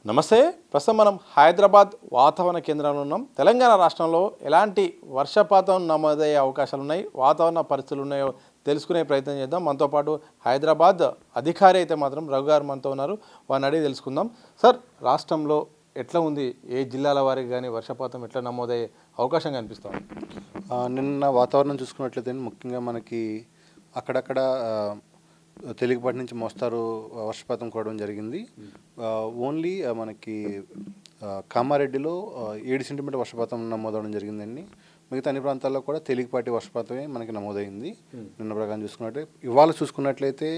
నమస్తే. ప్రస్తుతం మనం హైదరాబాద్ వాతావరణ కేంద్రంలో ఉన్నాం. తెలంగాణ రాష్ట్రంలో ఎలాంటి వర్షపాతం నమోదయ్యే అవకాశాలు ఉన్నాయి, వాతావరణ పరిస్థితులు ఉన్నాయో తెలుసుకునే ప్రయత్నం చేద్దాం. మనతో పాటు హైదరాబాద్ అధికారి అయితే మాత్రం రఘు గారు మనతో ఉన్నారు. వారిని అడిగి తెలుసుకుందాం. సార్, రాష్ట్రంలో ఎట్లా ఉంది, ఏ జిల్లాల వారికి కానీ వర్షపాతం ఎట్లా నమోదయ్యే అవకాశం కనిపిస్తుంది? నిన్న వాతావరణం చూసుకున్నట్లయితే ముఖ్యంగా మనకి అక్కడక్కడ తేలికపాటి నుంచి మోస్తారు వర్షపాతం కురవడం జరిగింది. ఓన్లీ మనకి కామారెడ్డిలో 7 సెంటీమీటర్ వర్షపాతం నమోదవడం జరిగిందండి. మిగతా అన్ని ప్రాంతాల్లో కూడా తేలికపాటి వర్షపాతమే మనకి నమోదైంది. నిన్న ప్రకారం చూసుకున్నట్లయితే ఇవాళ చూసుకున్నట్లయితే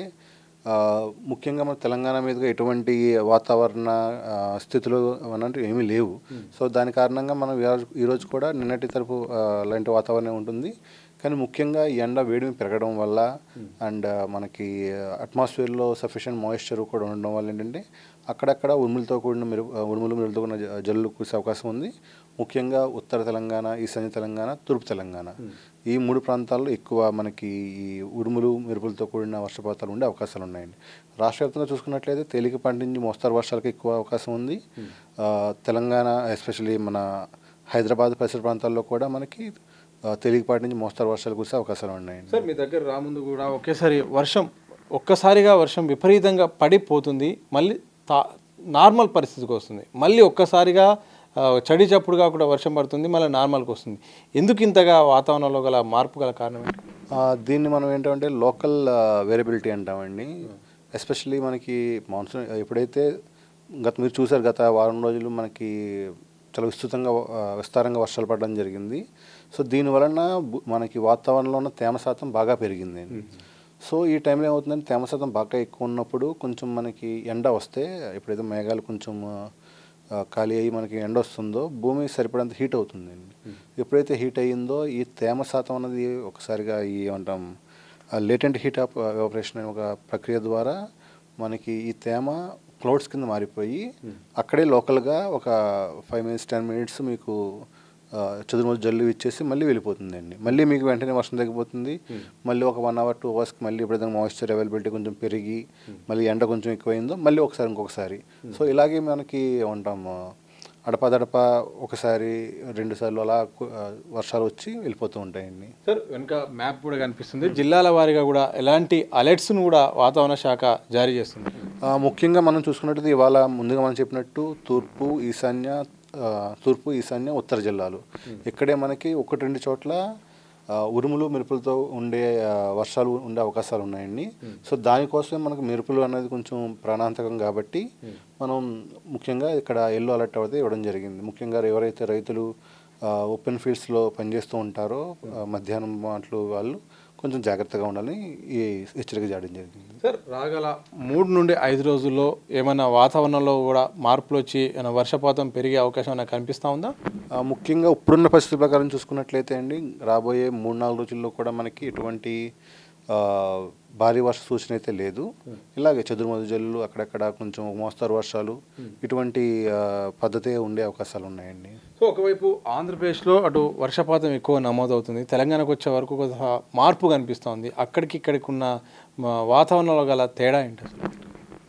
ముఖ్యంగా మన తెలంగాణ మీదుగా ఎటువంటి వాతావరణ స్థితులు అన్నట్టు ఏమీ లేవు. సో దాని కారణంగా మనం ఈరోజు కూడా నిన్నటి తరపు లాంటి వాతావరణం ఉంటుంది. కానీ ముఖ్యంగా ఎండ వేడిమి పెరగడం వల్ల అండ్ మనకి అట్మాస్ఫియర్లో సఫిషియెంట్ మాయిశ్చర్ కూడా ఉండడం వల్ల ఏంటంటే అక్కడక్కడ ఉరుములు మెరుపులతో కూడిన జల్లులు కురిసే అవకాశం ఉంది. ముఖ్యంగా ఉత్తర తెలంగాణ, ఈశాన్య తెలంగాణ, తూర్పు తెలంగాణ ఈ 3 ప్రాంతాల్లో ఎక్కువ మనకి ఈ ఉరుములు మెరుపులతో కూడిన వర్షపాతాలు ఉండే అవకాశాలు ఉన్నాయండి. రాష్ట్ర వ్యాప్తంగా చూసుకున్నట్లయితే తేలికపాటి నుంచి మోస్తారు వర్షాలకు ఎక్కువ అవకాశం ఉంది. తెలంగాణ ఎస్పెషల్లీ మన హైదరాబాద్ పరిసర ప్రాంతాల్లో కూడా మనకి తేలికపాటి నుంచి మోస్తారు వర్షాలు కురిసే అవకాశాలు ఉన్నాయండి. సార్, మీ దగ్గర రాముందు కూడా ఒక్కసారిగా వర్షం విపరీతంగా పడిపోతుంది, మళ్ళీ నార్మల్ పరిస్థితికి వస్తుంది, మళ్ళీ ఒక్కసారిగా చడి చప్పుడుగా కూడా వర్షం పడుతుంది, మళ్ళీ నార్మల్కి వస్తుంది. ఎందుకు ఇంతగా వాతావరణంలో గల మార్పు గల కారణం ఏంటి? దీన్ని మనం ఏంటంటే లోకల్ వేరియబిలిటీ అంటామండి. ఎస్పెషల్లీ మనకి మాన్సూన్ ఎప్పుడైతే మీరు చూసారు గత వారం రోజులు మనకి చాలా విస్తారంగా వర్షాలు పడడం జరిగింది. సో దీనివలన మనకి వాతావరణంలో ఉన్న తేమ శాతం బాగా పెరిగింది. సో ఈ టైంలో ఏమవుతుందంటే తేమ శాతం బాగా ఎక్కువ ఉన్నప్పుడు కొంచెం మనకి ఎండ వస్తే, ఎప్పుడైతే మేఘాలు కొంచెం ఖాళీ అయ్యి మనకి ఎండ వస్తుందో భూమి సరిపడంత హీట్ అవుతుందండి. ఎప్పుడైతే హీట్ అయ్యిందో ఈ తేమ శాతం అన్నది ఒకసారిగా ఈ ఏమంటాం లేటెంట్ హీట్ ఎవాపరేషన్ అనే ఒక ప్రక్రియ ద్వారా మనకి ఈ తేమ క్లౌడ్స్ కింద మారిపోయి అక్కడే లోకల్గా ఒక 5 minutes 10 minutes మీకు చదురు జల్లు ఇచ్చేసి మళ్ళీ వెళ్ళిపోతుందండి. మళ్ళీ మీకు వెంటనే వర్షం తగ్గిపోతుంది. మళ్ళీ ఒక 1 hour 2 hours మళ్ళీ ఎప్పుడైతే మాయిశ్చర్ అవైలబిలిటీ కొంచెం పెరిగి మళ్ళీ ఎండ కొంచెం ఎక్కువైందో మళ్ళీ ఇంకొకసారి. సో ఇలాగే మనకి ఉంటాము అడపాదడప ఒకసారి 2 సార్లు అలా వర్షాలు వచ్చి వెళ్ళిపోతూ ఉంటాయండి. సార్, వెనుక మ్యాప్ కూడా కనిపిస్తుంది. జిల్లాల వారీగా కూడా ఎలాంటి అలర్ట్స్ను కూడా వాతావరణ శాఖ జారీ చేస్తుంది? ముఖ్యంగా మనం చూసుకున్నట్టు ఇవాళ ముందుగా మనం చెప్పినట్టు తూర్పు ఈశాన్య ఉత్తర జిల్లాలు ఇక్కడే మనకి 1-2 చోట్ల ఉరుములు మెరుపులతో ఉండే వర్షాలు ఉండే అవకాశాలు ఉన్నాయండి. సో దానికోసమే మనకు మెరుపులు అనేది కొంచెం ప్రాణాంతకం కాబట్టి మనం ముఖ్యంగా ఇక్కడ ఎల్లో అలర్ట్ అయితే ఇవ్వడం జరిగింది. ముఖ్యంగా ఎవరైతే రైతులు ఓపెన్ ఫీల్డ్స్లో పనిచేస్తూ ఉంటారో మధ్యాహ్నం మాటలు వాళ్ళు కొంచెం జాగ్రత్తగా ఉండాలని ఈ హెచ్చరిక చేయడం జరిగింది. సార్, రాగల 3 నుండి 5 రోజుల్లో ఏమైనా వాతావరణంలో కూడా మార్పులు వచ్చి వర్షపాతం పెరిగే అవకాశం ఏమైనా కనిపిస్తూ ఉందా? ముఖ్యంగా ఇప్పుడున్న పరిస్థితి ప్రకారం చూసుకున్నట్లయితే అండి రాబోయే 3-4 రోజుల్లో కూడా మనకి ఎటువంటి భారీ వర్ష సూచన అయితే లేదు. ఇలాగే చదురుమదు జల్లులు అక్కడక్కడ కొంచెం మోస్తారు వర్షాలు ఇటువంటి పద్ధతే ఉండే అవకాశాలు ఉన్నాయండి. సో ఒకవైపు ఆంధ్రప్రదేశ్లో అటు వర్షపాతం ఎక్కువ నమోదవుతుంది, తెలంగాణకు వచ్చే వరకు కొంత మార్పు కనిపిస్తుంది. ఇక్కడికి ఉన్న వాతావరణంలో గల తేడా ఏంటి అసలు?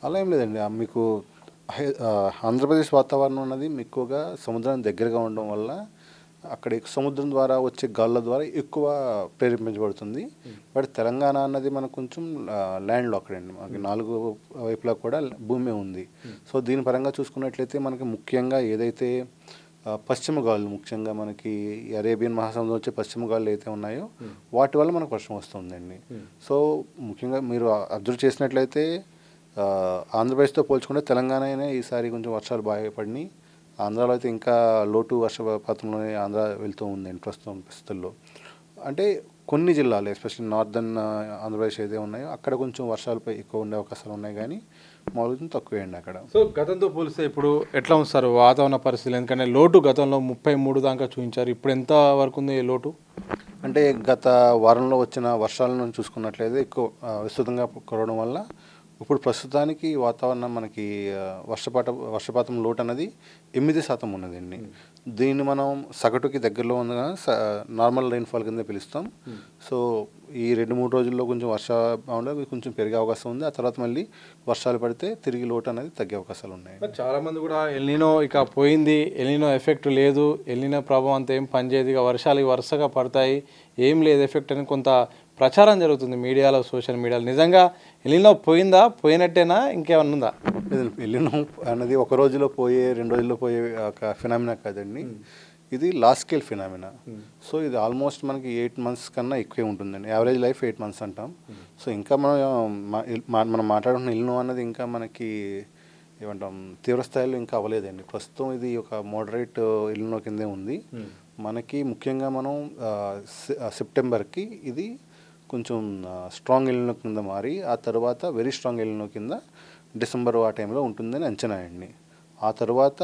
అలా ఏం లేదండి. మీకు ఆంధ్రప్రదేశ్ వాతావరణం అన్నది ఎక్కువగా సముద్రానికి దగ్గరగా ఉండడం వల్ల అక్కడ సముద్రం ద్వారా వచ్చే గాలుల ద్వారా ఎక్కువ ప్రేరేపించబడుతుంది. బట్ తెలంగాణ అన్నది మనకు కొంచెం ల్యాండ్లో అక్కడండి మనకి 4 వైపులా కూడా భూమి ఉంది. సో దీని పరంగా చూసుకున్నట్లయితే మనకి ముఖ్యంగా ఏదైతే పశ్చిమ గాలులు ముఖ్యంగా మనకి అరేబియన్ మహాసముద్రం వచ్చే పశ్చిమ గాలులు అయితే ఉన్నాయో వాటి వల్ల మనకు వర్షం వస్తుందండి. సో ముఖ్యంగా మీరు అబ్జర్వ్ చేసినట్లయితే ఆంధ్రప్రదేశ్తో పోల్చుకుంటే తెలంగాణనే ఈసారి కొంచెం వర్షాలు బాగా పడినాయి. ఆంధ్రాలో అయితే ఇంకా లోటు వర్షపాతంలోనే ఆంధ్ర వెళ్తూ ఉందండి ప్రస్తుతం పరిస్థితుల్లో. అంటే కొన్ని జిల్లాలు ఎస్పెషల్లీ నార్దర్న్ ఆంధ్రప్రదేశ్ ఏదైతే ఉన్నాయో అక్కడ కొంచెం వర్షాలపై ఎక్కువ ఉండే అవకాశాలు ఉన్నాయి, కానీ మామూలుగా తక్కువే అండి అక్కడ. సో గతంతో పోలిస్తే ఇప్పుడు ఎట్లా ఉంది సార్ వాతావరణ పరిస్థితులు? ఎందుకంటే లోటు గతంలో 33 దాకా చూపించారు, ఇప్పుడు ఎంత వరకు ఉంది లోటు? అంటే గత వారంలో వచ్చిన వర్షాలను చూసుకున్నట్లయితే ఎక్కువ విస్తృతంగా కురవడం వల్ల ఇప్పుడు ప్రస్తుతానికి వాతావరణం మనకి వర్షపాతం లోటు అనేది 8% ఉన్నదండి. దీన్ని మనం సగటుకి దగ్గరలో ఉంది నార్మల్ రైన్ఫాల్ కింద పిలుస్తాం. సో ఈ 2-3 రోజుల్లో కొంచెం వర్షాభావంలో కొంచెం పెరిగే అవకాశం ఉంది. ఆ తర్వాత మళ్ళీ వర్షాలు పడితే తిరిగి లోటు అనేది తగ్గే అవకాశాలు ఉన్నాయి. చాలా మంది కూడా ఎల్నినో ఇక పోయింది, ఎల్నినో ఎఫెక్ట్ లేదు, ఎల్నినో ప్రభావం అంతా ఏం పనిచేయదు, ఇక వర్షాలు వరుసగా పడతాయి, ఏం లేదు ఎఫెక్ట్ అని కొంత ప్రచారం జరుగుతుంది మీడియాలో, సోషల్ మీడియాలో. నిజంగా ఎల్నినో పోయిందా, పోయినట్టేనా, ఇంకేమన్నా ఉందా? ఎల్నినో అనేది ఒక రోజులో పోయే 2 రోజుల్లో పోయే ఒక ఫినామినా కాదండి. ఇది లార్జ్ స్కేల్ ఫినామినా. సో ఇది ఆల్మోస్ట్ మనకి 8 months కన్నా ఎక్కువే ఉంటుందండి. యావరేజ్ లైఫ్ 8 months అంటాం. సో ఇంకా మనం మాట్లాడుకున్న ఎల్నినో అన్నది ఇంకా మనకి ఏమంటాం తీవ్రస్థాయిలో ఇంకా అవ్వలేదండి. ప్రస్తుతం ఇది ఒక మోడరేట్ ఎల్నినో కిందే ఉంది. మనకి ముఖ్యంగా మనం సెప్టెంబర్కి ఇది కొంచెం స్ట్రాంగ్ ఎల్నినో కింద మారి ఆ తర్వాత వెరీ స్ట్రాంగ్ ఎల్నినో కింద డిసెంబర్ ఆ టైంలో ఉంటుందని అంచనా అండి. ఆ తర్వాత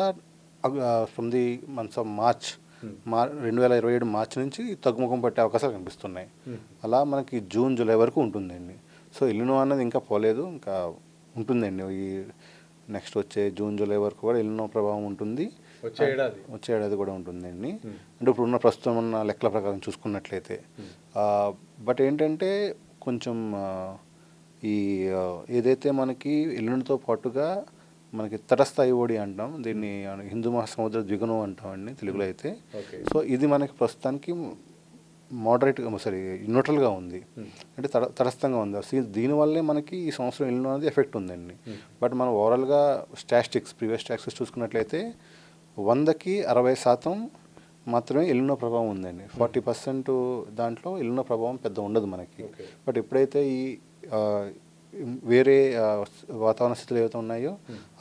from the months of March 2027 మార్చి నుంచి తగ్గుముఖం పట్టే అవకాశాలు కనిపిస్తున్నాయి. అలా మనకి జూన్ జూలై వరకు ఉంటుందండి. సో ఎల్నినో అన్నది ఇంకా పోలేదు, ఇంకా ఉంటుందండి. ఈ నెక్స్ట్ వచ్చే జూన్ జూలై వరకు కూడా ఎల్నినో ప్రభావం ఉంటుంది. వచ్చే ఏడాది కూడా ఉంటుందండి. అంటే ఇప్పుడున్న ప్రస్తుతం ఉన్న లెక్కల ప్రకారం చూసుకున్నట్లయితే. బట్ ఏంటంటే కొంచెం ఈ ఏదైతే మనకి ఎల్నినోతో పాటుగా మనకి తటస్థ ఐఓడి అంటాం, దీన్ని హిందూ మహాసముద్ర ద్విగుణం అంటామండి తెలుగులో అయితే. సో ఇది మనకి ప్రస్తుతానికి మోడరేట్గా న్యూట్రల్గా ఉంది, అంటే తటస్థంగా ఉంది. దీనివల్లే మనకి ఈ సంవత్సరం ఎల్నినో అనేది ఎఫెక్ట్ ఉందండి. బట్ మనం ఓవరాల్గా ప్రీవియస్ స్టాటిస్టిక్స్ చూసుకున్నట్లయితే 100కి 60% మాత్రమే ఎల్నినో ప్రభావం ఉందండి. 40% దాంట్లో ఎల్నినో ప్రభావం పెద్ద ఉండదు మనకి. బట్ ఎప్పుడైతే ఈ వేరే వాతావరణ స్థితులు ఏవైతే ఉన్నాయో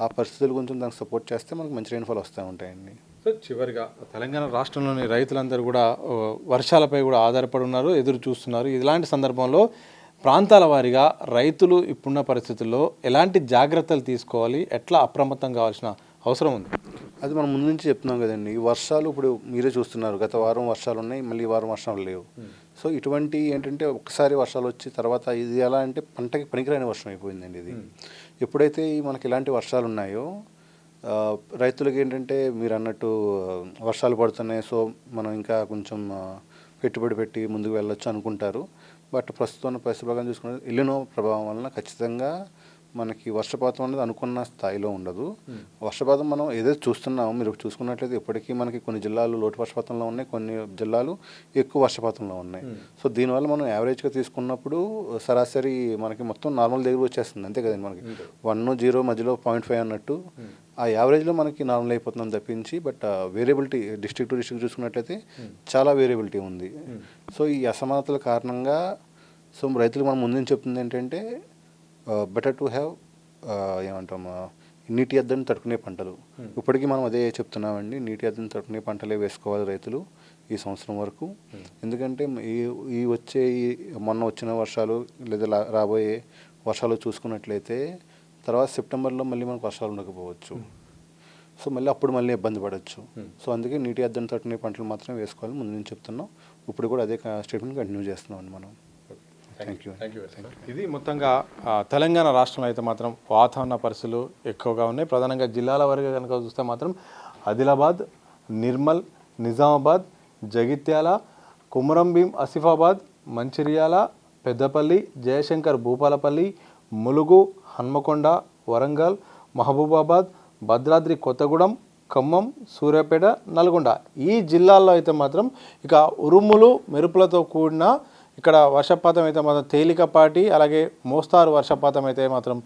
ఆ పరిస్థితులు కొంచెం దానికి సపోర్ట్ చేస్తే మనకు మంచి రైన్ఫాల్ వస్తూ ఉంటాయండి. సో చివరిగా తెలంగాణ రాష్ట్రంలోని రైతులందరూ కూడా వర్షాలపై కూడా ఆధారపడి ఉన్నారు, ఎదురు చూస్తున్నారు. ఇలాంటి సందర్భంలో ప్రాంతాల వారీగా రైతులు ఇప్పుడున్న పరిస్థితుల్లో ఎలాంటి జాగ్రత్తలు తీసుకోవాలి, ఎట్లా అప్రమత్తం కావాల్సిన అవసరం ఉంది? అది మనం ముందు నుంచి చెప్తున్నాం కదండి. ఈ వర్షాలు ఇప్పుడు మీరే చూస్తున్నారు, గత వారం వర్షాలు ఉన్నాయి, మళ్ళీ ఈ వారం వర్షాలు లేవు. సో ఇటువంటి ఏంటంటే ఒక్కసారి వర్షాలు వచ్చి తర్వాత ఇది ఎలా అంటే పంటకి పనికిరాని వర్షం అయిపోయిందండి ఇది. ఎప్పుడైతే మనకి ఇలాంటి వర్షాలు ఉన్నాయో రైతులకి ఏంటంటే మీరు అన్నట్టు వర్షాలు పడుతున్నాయి, సో మనం ఇంకా కొంచెం పెట్టుబడి పెట్టి ముందుకు వెళ్ళొచ్చు అనుకుంటారు. బట్ ప్రస్తుతం పరిస్థితి ప్రకారం చూసుకుంటే ఎల్నినో ప్రభావం వలన ఖచ్చితంగా మనకి వర్షపాతం అనేది అనుకున్న స్థాయిలో ఉండదు. వర్షపాతం మనం ఏదైతే చూస్తున్నామో మీరు చూసుకున్నట్లయితే ఇప్పటికీ మనకి కొన్ని జిల్లాలు లోటు వర్షపాతంలో ఉన్నాయి, కొన్ని జిల్లాలు ఎక్కువ వర్షపాతంలో ఉన్నాయి. సో దీనివల్ల మనం యావరేజ్గా తీసుకున్నప్పుడు సరాసరి మనకి మొత్తం నార్మల్ దగ్గర వచ్చేస్తుంది, అంతే కదండి. మనకి 1-0 మధ్యలో 0.5 అన్నట్టు ఆ యావరేజ్లో మనకి నార్మల్ అయిపోతున్నాం తప్పించి. But variability district to district చూసుకున్నట్లయితే చాలా వేరియబిలిటీ ఉంది. సో ఈ అసమానతల కారణంగా సో రైతులకు మనం ముందు చెప్తుంది ఏంటంటే బెటర్ టు హ్యావ్ ఏమంటాం నీటి ఎద్దడిని తట్టుకునే పంటలు. ఇప్పటికీ మనం అదే చెప్తున్నామండి, నీటి ఎద్దడిని తట్టుకునే పంటలే వేసుకోవాలి రైతులు ఈ సంవత్సరం వరకు. ఎందుకంటే మొన్న వచ్చిన వర్షాలు లేదా రాబోయే వర్షాలు చూసుకున్నట్లయితే తర్వాత సెప్టెంబర్లో మళ్ళీ మనకు వర్షాలు ఉండకపోవచ్చు. సో మళ్ళీ ఇబ్బంది పడవచ్చు. సో అందుకే నీటి ఎద్దడిని తట్టుకునే పంటలు మాత్రమే వేసుకోవాలి ముందు నుంచి చెప్తున్నాం. ఇప్పుడు కూడా అదే స్టేట్మెంట్ కంటిన్యూ చేస్తున్నాం అండి మనం. Thank you. ఇది మొత్తంగా తెలంగాణ రాష్ట్రంలో అయితే మాత్రం వాతావరణ పరిస్థితులు ఎక్కువగా ఉన్నాయి. ప్రధానంగా జిల్లాల వారీగా కనుక చూస్తే మాత్రం ఆదిలాబాద్, నిర్మల్, నిజామాబాద్, జగిత్యాల, కుమరంభీం, ఆసిఫాబాద్, మంచిర్యాల, పెద్దపల్లి, జయశంకర్, భూపాలపల్లి, ములుగు, హన్మకొండ, వరంగల్, మహబూబాబాద్, భద్రాద్రి కొత్తగూడెం, ఖమ్మం, సూర్యాపేట, నల్గొండ ఈ జిల్లాల్లో అయితే మాత్రం ఇక ఉరుములు మెరుపులతో కూడిన ఇక్కడ వర్షపాతం అయితే మాత్రం తేలికపాటి అలాగే మోస్తారు వర్షపాతం అయితే మాత్రం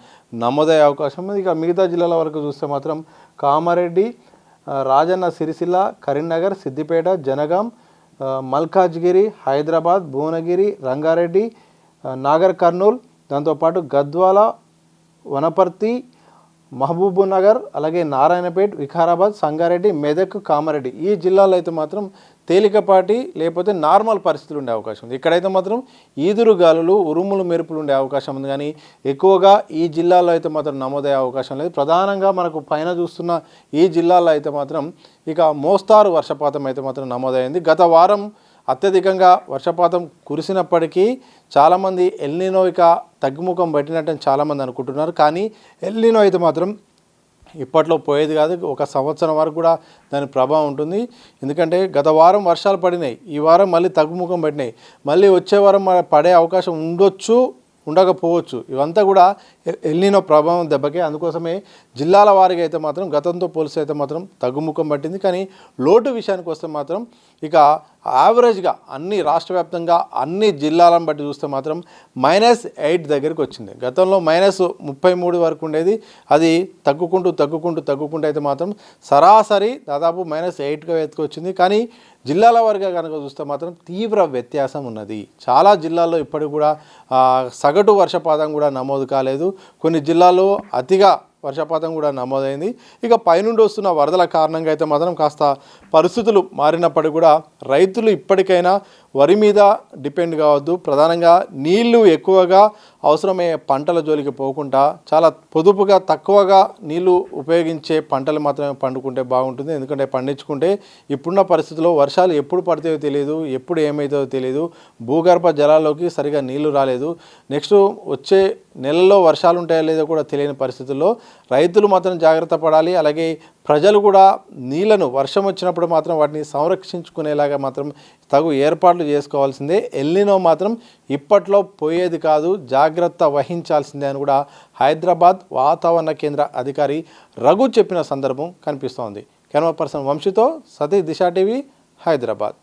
నమోదయ్యే అవకాశం ఉంది. ఇక మిగతా జిల్లాల వరకు చూస్తే మాత్రం కామారెడ్డి, రాజన్న సిరిసిల్ల, కరీంనగర్, సిద్దిపేట, జనగాం, మల్కాజ్గిరి, హైదరాబాద్, భువనగిరి, రంగారెడ్డి, నాగర్ కర్నూల్, దాంతోపాటు గద్వాల, వనపర్తి, మహబూబ్నగర్, అలాగే నారాయణపేట్, వికారాబాద్, సంగారెడ్డి, మెదక్, కామారెడ్డి ఈ జిల్లాలో అయితే మాత్రం తేలికపాటి లేకపోతే నార్మల్ పరిస్థితులు ఉండే అవకాశం ఉంది. ఇక్కడైతే మాత్రం ఈదురు గాలులు, ఉరుములు, మెరుపులు ఉండే అవకాశం ఉంది. కానీ ఎక్కువగా ఈ జిల్లాలో అయితే మాత్రం నమోదయ్యే అవకాశం లేదు. ప్రధానంగా మనకు పైన చూస్తున్న ఈ జిల్లాలో అయితే మాత్రం ఇక మోస్తారు వర్షపాతం అయితే మాత్రం నమోదైంది. గత వారం అత్యధికంగా వర్షపాతం కురిసినప్పటికీ చాలామంది ఎల్నినో ఇక తగ్గుముఖం పట్టినట్టని చాలామంది అనుకుంటున్నారు. కానీ ఎల్నినో అయితే మాత్రం ఇప్పట్లో పోయేది కాదు. ఒక సంవత్సరం వరకు కూడా దాని ప్రభావం ఉంటుంది. ఎందుకంటే గత వారం వర్షాలు పడినాయి, ఈ వారం మళ్ళీ తగ్గుముఖం పడినాయి, మళ్ళీ వచ్చే వారం పడే అవకాశం ఉండొచ్చు, ఉండకపోవచ్చు. ఇవంతా కూడా ఎల్నినో ప్రభావం దెబ్బకే. అందుకోసమే జిల్లాల వారీగా అయితే మాత్రం గతంతో పోలిస్తే అయితే మాత్రం తగ్గుముఖం పట్టింది. కానీ లోటు విషయానికి వస్తే మాత్రం ఇక యావరేజ్గా అన్ని రాష్ట్ర వ్యాప్తంగా అన్ని జిల్లాలను బట్టి చూస్తే మాత్రం -8 దగ్గరికి వచ్చింది. గతంలో -33 వరకు ఉండేది, అది తగ్గుకుంటూ అయితే మాత్రం సరాసరి దాదాపు -8గా ఎత్తుకొచ్చింది. కానీ జిల్లాల వారీగా కనుక చూస్తే మాత్రం తీవ్ర వ్యత్యాసం ఉన్నది. చాలా జిల్లాల్లో ఇప్పటికి కూడా సగటు వర్షపాతం కూడా నమోదు కాలేదు. కొన్ని జిల్లాల్లో అతిగా వర్షపాతం కూడా నమోదైంది. ఇక పైనుండి వస్తున్న వరదల కారణంగా అయితే మాత్రం కాస్త పరిస్థితులు మారినప్పటికీ కూడా రైతులు ఇప్పటికైనా వరి మీద డిపెండ్ కావద్దు. ప్రధానంగా నీళ్లు ఎక్కువగా అవసరమయ్యే పంటల జోలికి పోకుండా చాలా పొదుపుగా తక్కువగా నీళ్లు ఉపయోగించే పంటలు మాత్రమే పండుకుంటే బాగుంటుంది. ఎందుకంటే పండించుకుంటే ఇప్పుడున్న పరిస్థితుల్లో వర్షాలు ఎప్పుడు పడతాయో తెలియదు, ఎప్పుడు ఏమవుతుందో తెలియదు, భూగర్భ జలాల్లోకి సరిగా నీళ్లు రాలేదు, నెక్స్ట్ వచ్చే నెలల్లో వర్షాలు ఉంటాయో లేదో కూడా తెలియని పరిస్థితుల్లో రైతులు మాత్రం జాగ్రత్త పడాలి. అలాగే ప్రజలు కూడా నీళ్లను వర్షం వచ్చినప్పుడు మాత్రం వాటిని సంరక్షించుకునేలాగా మాత్రం తగు ఏర్పాట్లు చేసుకోవాల్సిందే. ఎల్నినో మాత్రం ఇప్పట్లో పోయేది కాదు, జాగ్రత్త వహించాల్సిందే అని కూడా హైదరాబాద్ వాతావరణ కేంద్ర అధికారి రఘు చెప్పిన సందర్భం కనిపిస్తోంది. కెమెరా పర్సన్ వంశీతో సతీష్, దిశ టీవీ, హైదరాబాద్.